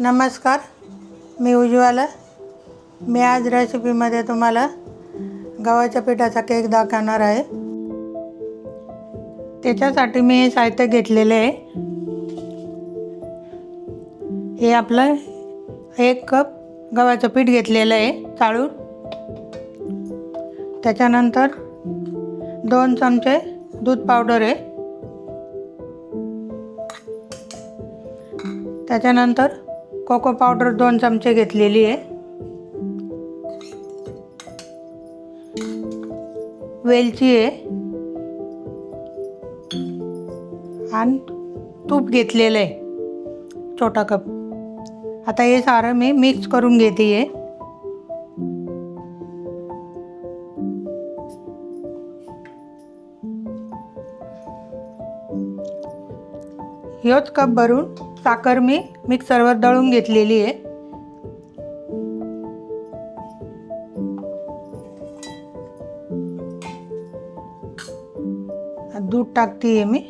नमस्कार, मी उज्ज्वला. मी आज रेसिपीमध्ये तुम्हाला गव्हाच्या पिठाचा केक दाखवणार आहे. त्याच्यासाठी मी हे साहित्य घेतलेले आहे. हे आपलं 1 कप गव्हाचं पीठ घेतलेलं आहे चाळून. त्याच्यानंतर 2 चमचे दूध पावडर आहे. त्याच्यानंतर कोको पावडर 2 चमचे घेतलेली आहे. वेलची आहे आणि तूप घेतलेलं आहे छोटा कप. आता हे सारं मी मिक्स करून घेते आहे. ह्योच कप भरून साखर मी मिक्सरवर दळून घेतलेली आहे. दूध टाकते आहे मी.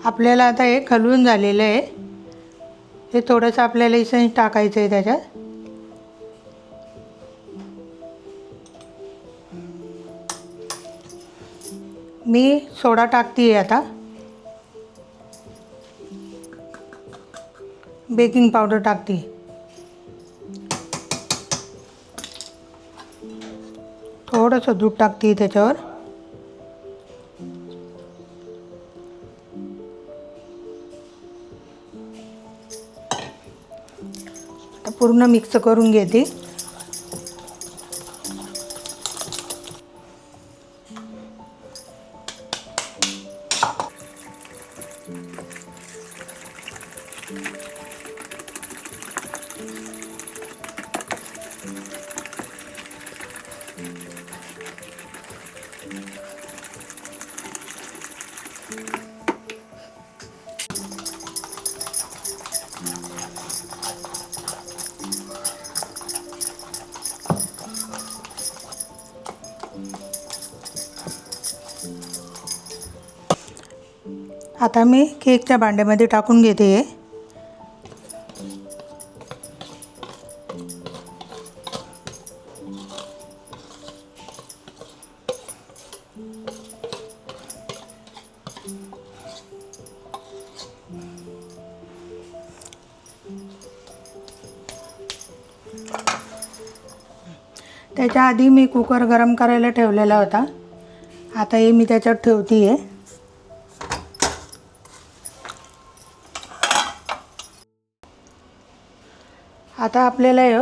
आपल्याला आता हे खलवून झालेलं आहे. हे थोडंसं आपल्याला इसेन्स टाकायचं आहे त्याच्यात. मी सोडा टाकते आहे आता. बेकिंग पावडर टाकते. थोडंसं दूध टाकते त्याच्यावर. पूर्ण मिक्स करून घेते. आता मी केकच्या भांड्यामध्ये टाकून घेते. त्याच्या आधी मी कुकर गरम करायला ठेवलेला होता. आता हे मी त्याच्यात ठेवते आहे. आता आपल्याला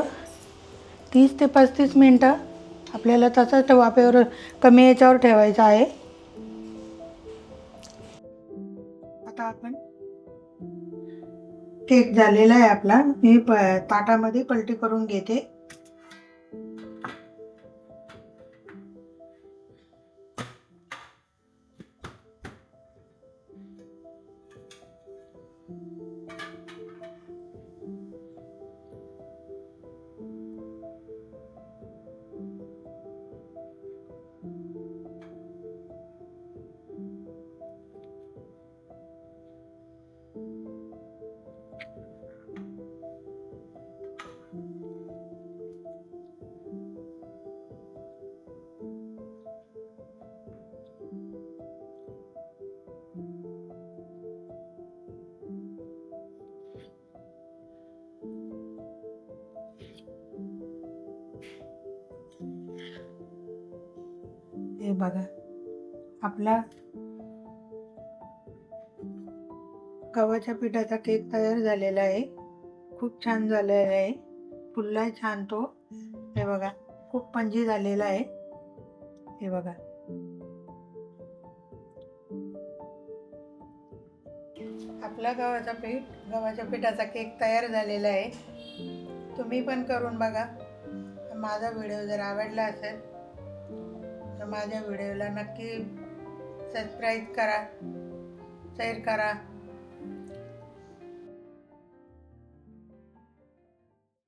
30 ते 35 मिनटं आपल्याला तसंच वाफेवर कमी याच्यावर ठेवायचं आहे. आता आपण केक झालेला आहे आपला. मी ताटामध्ये पलटी करून घेते. हे बघा, आपला गव्हाच्या पिठाचा केक तयार झालेला आहे. खूप छान झालेला आहे, फुललाय छान तो. हे बघा, खूप स्पंजी झालेला आहे. हे बघा, आपला गव्हाच्या पिठाचा केक तयार झालेला आहे. तुम्ही पण करून बघा. माझा व्हिडिओ जर आवडला असेल तर माझ्या व्हिडिओला नक्की सबस्क्राईब करा, शेअर करा.